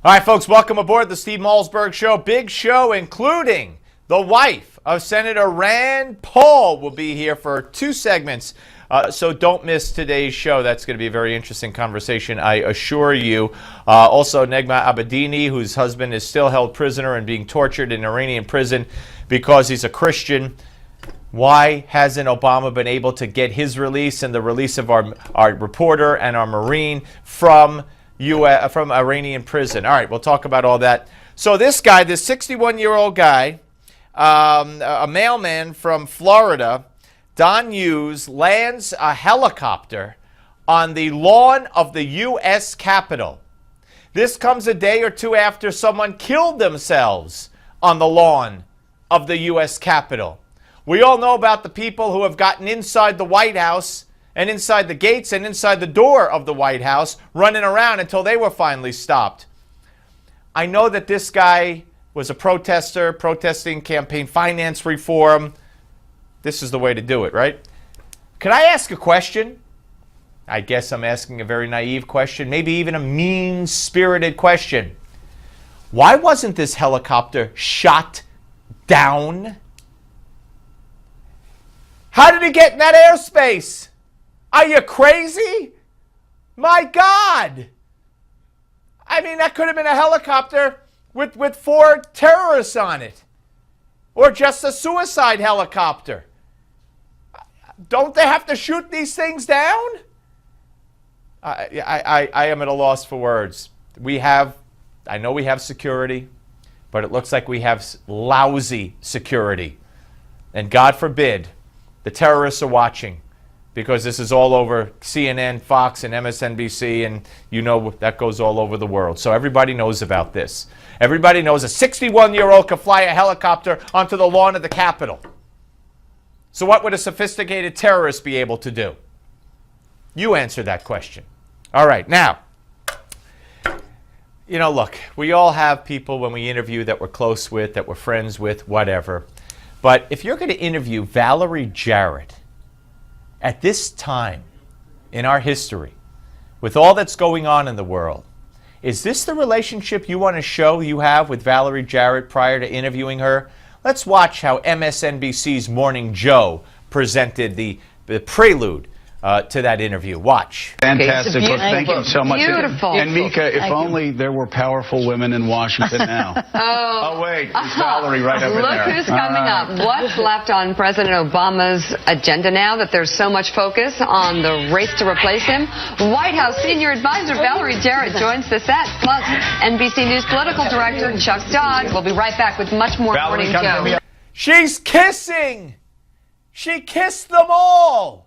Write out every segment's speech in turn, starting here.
All right, folks, welcome aboard the Steve Malzberg Show. Big show, including the wife of Senator Rand Paul will be here for 2 segments. So don't miss today's show. That's going to be a very interesting conversation, I assure you. Also, Negma Abedini, whose husband is still held prisoner and being tortured in an Iranian prison because he's a Christian. Why hasn't Obama been able to get his release and the release of our reporter and our Marine from Iranian prison? All right, we'll talk about all that. So this guy, this 61-year-old guy, a mailman from Florida, Don Hughes, lands a helicopter on the lawn of the U.S. Capitol. This comes a day or two after someone killed themselves on the lawn of the U.S. Capitol. We all know about the people who have gotten inside the White House and inside the gates and inside the door of the White House, running around until they were finally stopped. I know that this guy was a protester, protesting campaign finance reform. This is the way to do it, right? Could I ask a question? I guess I'm asking a very naive question, maybe even a mean-spirited question. Why wasn't this helicopter shot down? How did it get in that airspace? Are you crazy? My God! I mean, that could have been a helicopter with 4 terrorists on it. Or just a suicide helicopter. Don't they have to shoot these things down? I am at a loss for words. I know we have security, but it looks like we have lousy security. And God forbid, the terrorists are watching, because this is all over CNN, Fox, and MSNBC, and you know that goes all over the world. So everybody knows about this. Everybody knows a 61-year-old can fly a helicopter onto the lawn of the Capitol. So what would a sophisticated terrorist be able to do? You answer that question. All right, now, you know, look, we all have people when we interview that we're close with, that we're friends with, whatever. But if you're going to interview Valerie Jarrett at this time in our history, with all that's going on in the world, is this the relationship you want to show you have with Valerie Jarrett prior to interviewing her? Let's watch how MSNBC's Morning Joe presented the prelude to that interview. Watch. Fantastic book. Thank you so much. Beautiful. And Mika, if only there were powerful women in Washington now. Oh, wait. It's Valerie right up in there. Look who's coming up. What's left on President Obama's agenda now that there's so much focus on the race to replace him? White House senior advisor Valerie Jarrett joins the set. Plus, NBC News political director Chuck Todd. We'll be right back with much more Morning Joe. She's kissing. She kissed them all.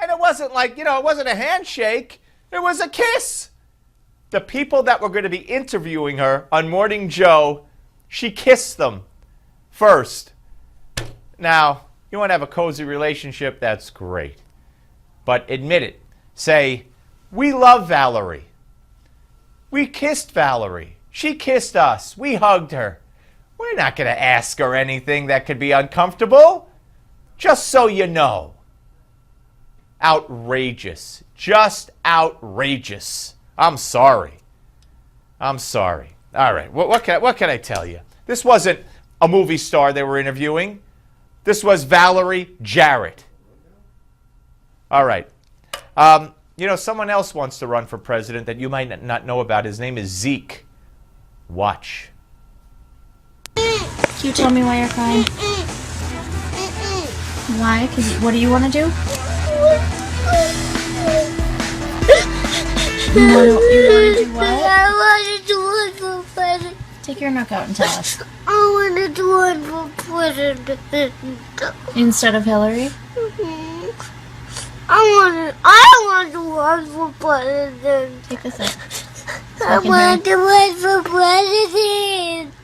And it wasn't like, you know, it wasn't a handshake. It was a kiss. The people that were going to be interviewing her on Morning Joe, she kissed them first. Now, you want to have a cozy relationship? That's great. But admit it. Say, we love Valerie. We kissed Valerie. She kissed us. We hugged her. We're not going to ask her anything that could be uncomfortable. Just so you know. Outrageous. Just outrageous. I'm sorry. I'm sorry. All right. What can I tell you? This wasn't a movie star they were interviewing. This was Valerie Jarrett. All right. You know, someone else wants to run for president that you might not know about. His name is Zeke. Watch. Can you tell me why you're crying? Why? Because what do you want to do? You want to do what? I want to do one for president. Take your knuck out and tell us. I want to do one for president. Instead of Hillary? I want to do one for president. Take this out. I want to do one for president.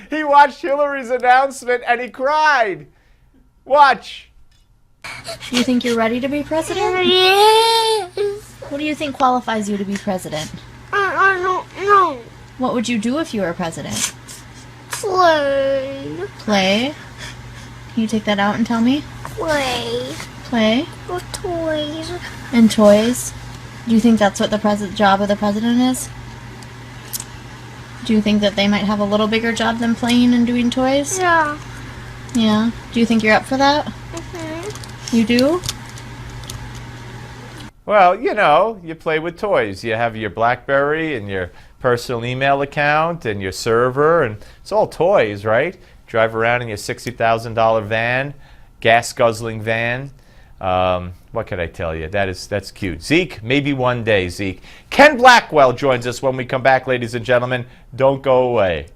He watched Hillary's announcement and he cried. Watch. You think you're ready to be president? Yes. What do you think qualifies you to be president? I don't know. What would you do if you were president? Play. Play? Can you take that out and tell me? Play. Play? With toys. And toys? Do you think that's what the job of the president is? Do you think that they might have a little bigger job than playing and doing toys? Yeah. Yeah. Do you think you're up for that? Mm-hmm. You do? Well, you know, you play with toys. You have your BlackBerry and your personal email account and your server, and it's all toys, right? Drive around in your $60,000 van, gas-guzzling van. What can I tell you? That's cute. Zeke, maybe one day, Zeke. Ken Blackwell joins us when we come back, ladies and gentlemen. Don't go away.